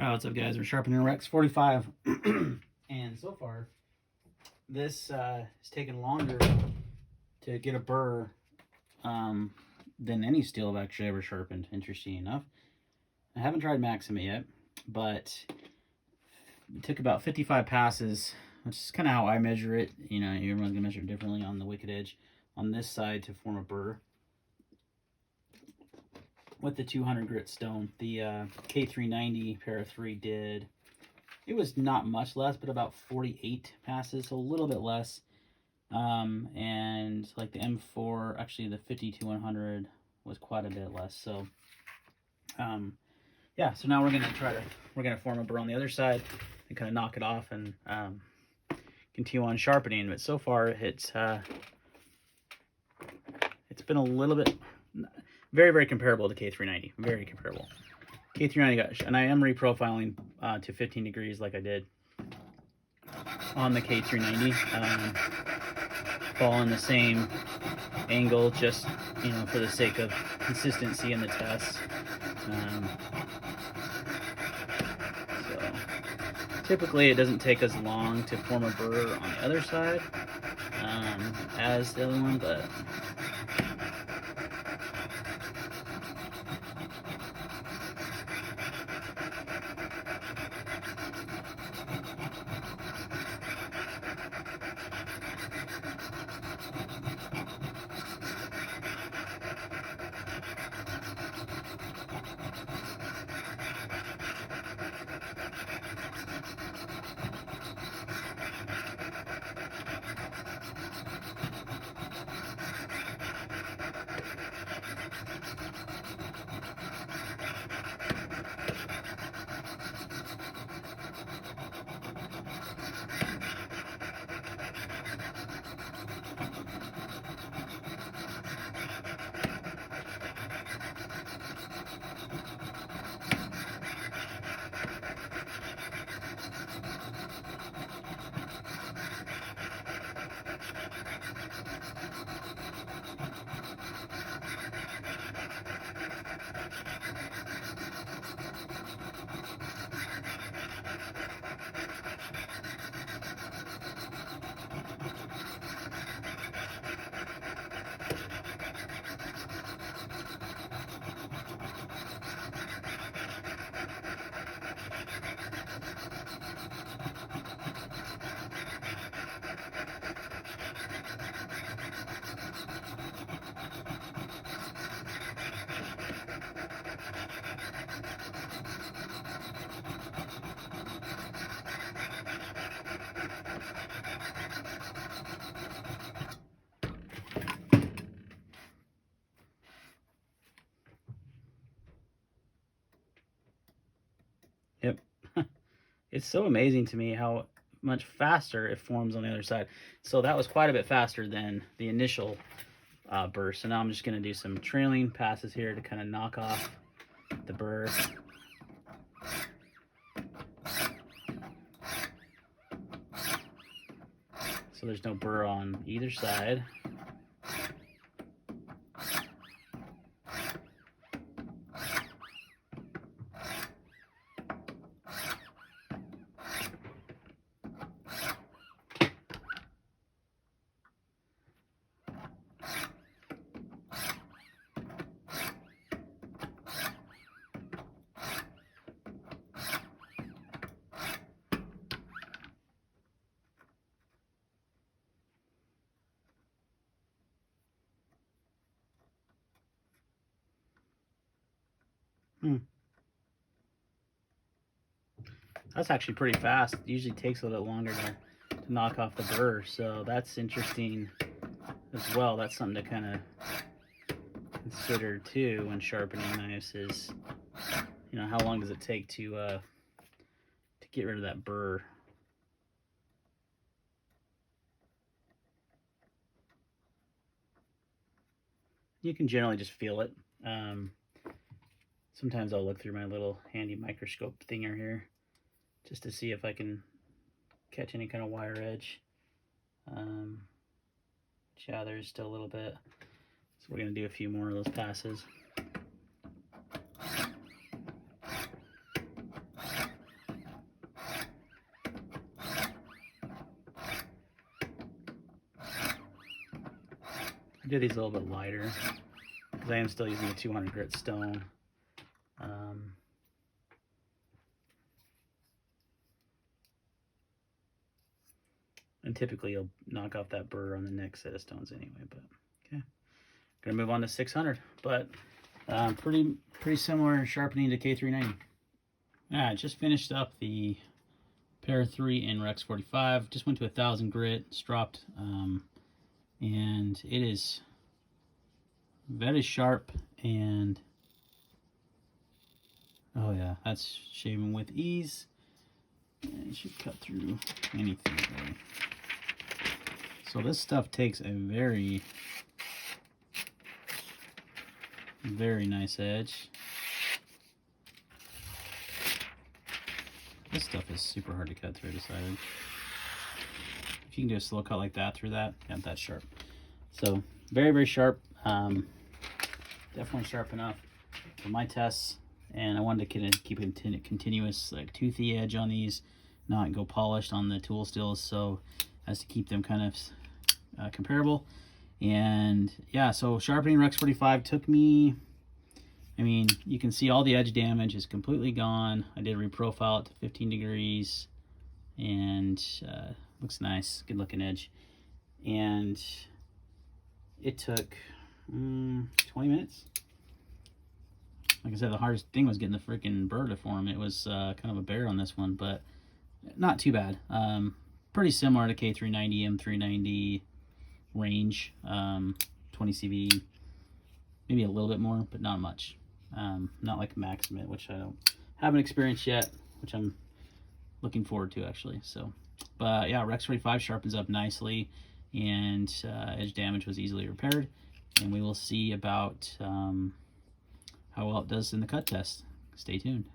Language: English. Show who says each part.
Speaker 1: Alright, what's up guys? We're sharpening Rex 45 and so far this has taken longer to get a burr than any steel I've actually ever sharpened, interesting enough. I haven't tried maxing it yet, but it took about 55 passes, which is kind of how I measure it. You know, everyone's gonna measure it differently on the wicked edge on this side to form a burr with the 200 grit stone. The K390 para 3 did, it was not much less, but about 48 passes, so a little bit less. And like the M4, actually the 52-100 was quite a bit less. So yeah, so now we're gonna form a burr on the other side and kind of knock it off and continue on sharpening. But so far it's been a little bit very comparable to K390, very comparable. K390 got, and I am reprofiling to 15 degrees like I did on the K390, following the same angle, just, you know, for the sake of consistency in the test. So typically it doesn't take as long to form a burr on the other side as the other one, but yep. It's so amazing to me how much faster it forms on the other side. So that was quite a bit faster than the initial burr. So now I'm just going to do some trailing passes here to kind of knock off the burr. So there's no burr on either side. That's actually pretty fast. It usually takes a little bit longer to knock off the burr, so that's interesting as well. That's something to kind of consider too when sharpening knives is, you know, how long does it take to get rid of that burr. You can generally just feel it. Sometimes I'll look through my little handy microscope thinger here just to see if I can catch any kind of wire edge. Yeah, there's still a little bit. So we're going to do a few more of those passes. I do these a little bit lighter because I am still using a 200 grit stone. And typically you'll knock off that burr on the next set of stones anyway, but okay. Gonna move on to 600, but pretty similar sharpening to K390. I just finished up the Para 3 in Rex 45. Just went to 1,000 grit, stropped, and it is very sharp, and oh yeah, that's shaving with ease. And it should cut through anything really. So this stuff takes a very nice edge. This stuff is super hard to cut through, I decided. If you can do a slow cut like that through that, yeah, that's sharp. So very sharp. Definitely sharp enough for my tests. And I wanted to keep a continuous, like, toothy edge on these, not go polished on the tool stills, so as to keep them kind of comparable. And yeah, so sharpening Rex 45 took me, I mean, you can see all the edge damage is completely gone. I did reprofile it to 15 degrees, and looks nice, good looking edge. And it took 20 minutes. Like I said, the hardest thing was getting the freaking burr to form. It was kind of a bear on this one, but not too bad. Pretty similar to K390, M390 range, 20 CV, maybe a little bit more, but not much. Not like Maximate, which I haven't experienced yet, which I'm looking forward to actually. So, but yeah, Rex 45 sharpens up nicely, and edge damage was easily repaired. And we will see about how well it does in the cut test. Stay tuned.